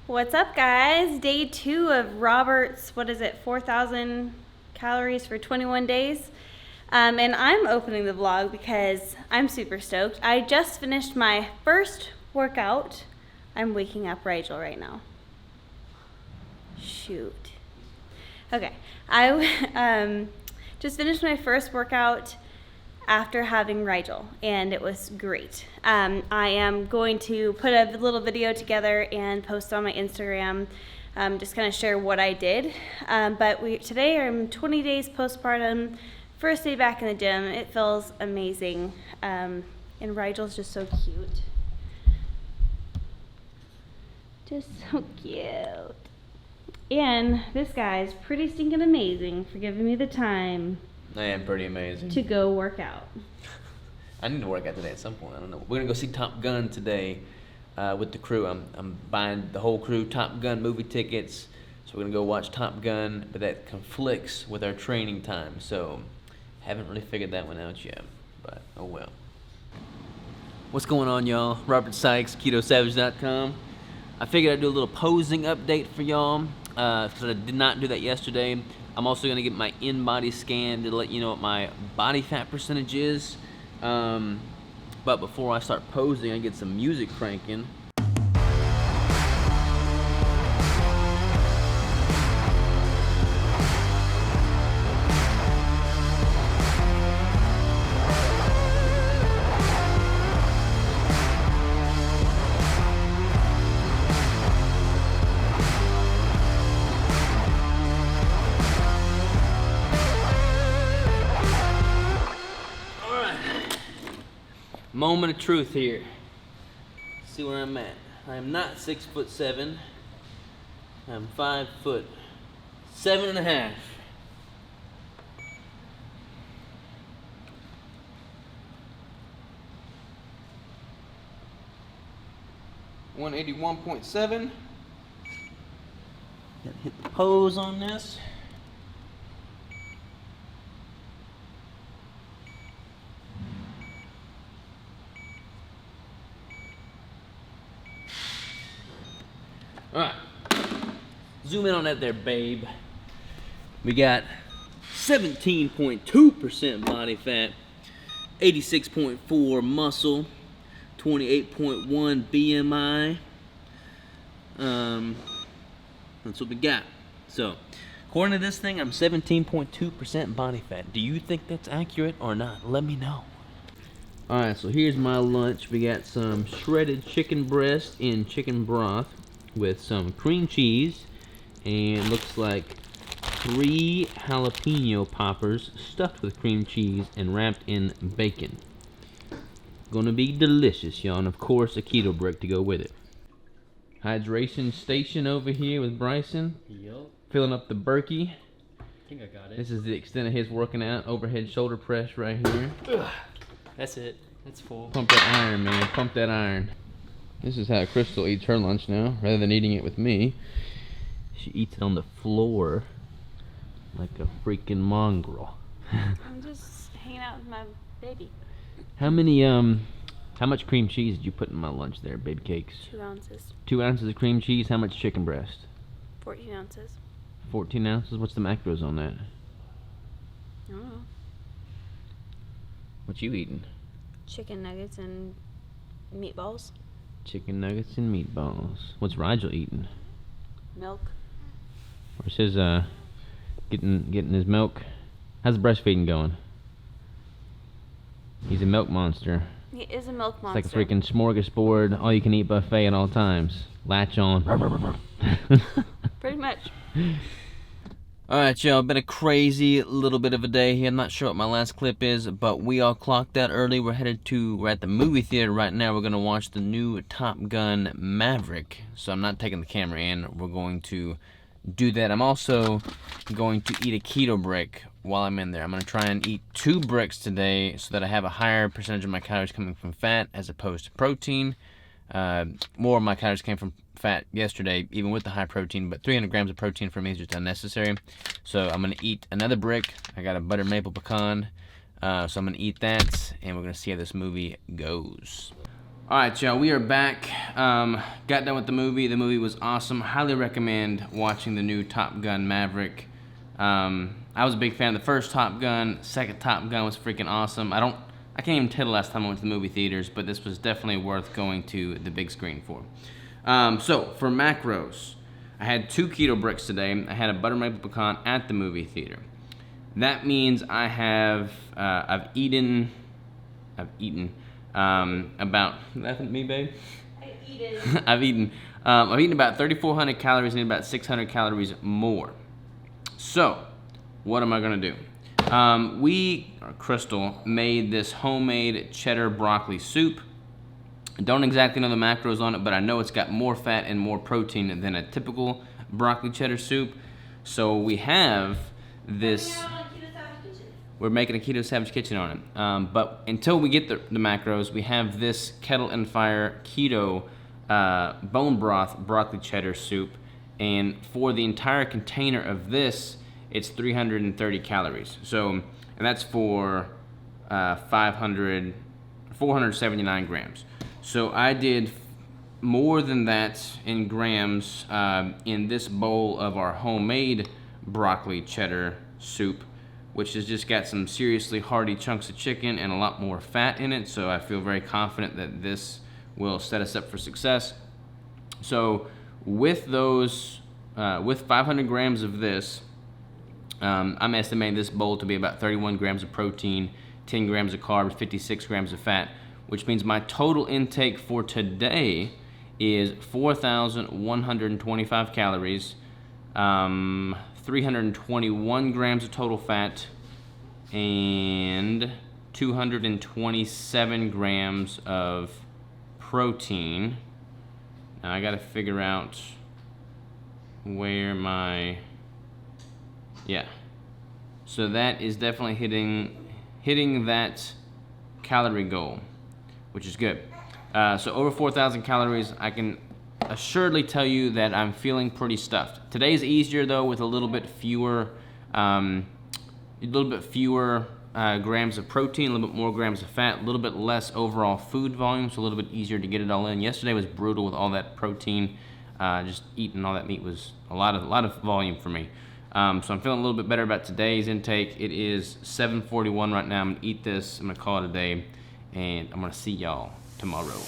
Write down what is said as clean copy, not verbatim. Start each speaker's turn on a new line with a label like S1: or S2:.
S1: What's up, guys? Day 2 of Robert's, 4,000 calories for 21 days. And I'm opening the vlog because I'm super stoked. I just finished my first workout. I'm waking up Rachel right now. Shoot. Okay, I just finished my first workout after having Rigel, and it was great. I am going to put a little video together and post on my Instagram, just kind of share what I did. But today I'm 20 days postpartum, first day back in the gym. It feels amazing, and Rigel's just so cute. Just so cute. And this guy's pretty stinking amazing for giving me the time.
S2: I am pretty amazing.
S1: To go work out.
S2: I need to work out today at some point. I don't know. We're gonna go see Top Gun today with the crew. I'm buying the whole crew Top Gun movie tickets. So we're gonna go watch Top Gun, but that conflicts with our training time. So haven't really figured that one out yet. But oh well. What's going on, y'all? Robert Sykes, KetoSavage.com. I figured I'd do a little posing update for y'all because I did not do that yesterday. I'm also going to get my in-body scan to let you know what my body fat percentage is. But before I start posing, I get some music cranking. Moment of truth here. See where I'm at. I am not 6'7". I'm 5'7.5". $181.7. Gotta hit the pose on this. Alright, zoom in on that there, babe. We got 17.2% body fat, 86.4 muscle, 28.1 BMI. That's what we got. So, according to this thing, I'm 17.2% body fat. Do you think that's accurate or not? Let me know. Alright, so here's my lunch. We got some shredded chicken breast in chicken broth with some cream cheese and looks like 3 jalapeno poppers stuffed with cream cheese and wrapped in bacon. Gonna be delicious, y'all, and of course a keto brick to go with it. Hydration station over here with Bryson.
S3: Yup.
S2: Filling up the Berkey.
S3: I think I got it.
S2: This is the extent of his working out. Overhead shoulder press right here.
S3: Ugh. That's it. That's full.
S2: Pump that iron, man. Pump that iron. This is how Crystal eats her lunch now, rather than eating it with me. She eats it on the floor like a freaking mongrel.
S1: I'm just hanging out with my baby.
S2: How much cream cheese did you put in my lunch there, baby cakes?
S1: 2 ounces.
S2: 2 ounces of cream cheese. How much chicken breast?
S1: 14 ounces.
S2: 14 ounces? What's the macros on that?
S1: I don't know.
S2: What you eating?
S1: Chicken nuggets and meatballs.
S2: Chicken nuggets and meatballs. What's Rigel eating?
S1: Milk.
S2: Where's his getting his milk? How's the breastfeeding going? He's a milk monster.
S1: He is a milk monster.
S2: It's like a freaking smorgasbord, all you can eat buffet at all times. Latch on.
S1: Pretty much.
S2: Alright, y'all, been a crazy little bit of a day here. I'm not sure what my last clip is, but we all clocked out early. We're at the movie theater right now. We're going to watch the new Top Gun Maverick. So I'm not taking the camera in. We're going to do that. I'm also going to eat a keto brick while I'm in there. I'm going to try and eat 2 bricks today so that I have a higher percentage of my calories coming from fat as opposed to protein. More of my calories came from fat yesterday, even with the high protein, but 300 grams of protein for me is just unnecessary. So I'm going to eat another brick. I got a butter maple pecan, so I'm going to eat that, and we're going to see how this movie goes. All right, y'all, we are back. Got done with the movie. The movie was awesome. Highly recommend watching the new Top Gun Maverick. I was a big fan of the first Top Gun. Second Top Gun was freaking awesome. I can't even tell the last time I went to the movie theaters, but this was definitely worth going to the big screen for. So for macros, I had 2 keto bricks today. I had a butter maple pecan at the movie theater. That means I have I've eaten about, laughing at me, babe? I've eaten about 3,400 calories and about 600 calories more. So, what am I gonna do? Crystal, made this homemade cheddar broccoli soup. I don't exactly know the macros on it, but I know it's got more fat and more protein than a typical broccoli cheddar soup. So we have this. We're making a Keto Savage Kitchen on it. But until we get the macros, we have this Kettle and Fire Keto bone broth broccoli cheddar soup. And for the entire container of this, it's 330 calories. So, and that's for 479 grams. So I did more than that in grams in this bowl of our homemade broccoli cheddar soup, which has just got some seriously hearty chunks of chicken and a lot more fat in it. So I feel very confident that this will set us up for success. So with those, with 500 grams of this, I'm estimating this bowl to be about 31 grams of protein, 10 grams of carbs, 56 grams of fat, which means my total intake for today is 4,125 calories, 321 grams of total fat, and 227 grams of protein. Now I gotta figure out where my, yeah. So that is definitely hitting that calorie goal, which is good. So over 4,000 calories, I can assuredly tell you that I'm feeling pretty stuffed. Today's easier though, with a little bit fewer grams of protein, a little bit more grams of fat, a little bit less overall food volume, so a little bit easier to get it all in. Yesterday was brutal with all that protein. Just eating all that meat was a lot of volume for me. So I'm feeling a little bit better about today's intake. It is 7:41 right now. I'm gonna eat this. I'm gonna call it a day, and I'm gonna see y'all tomorrow.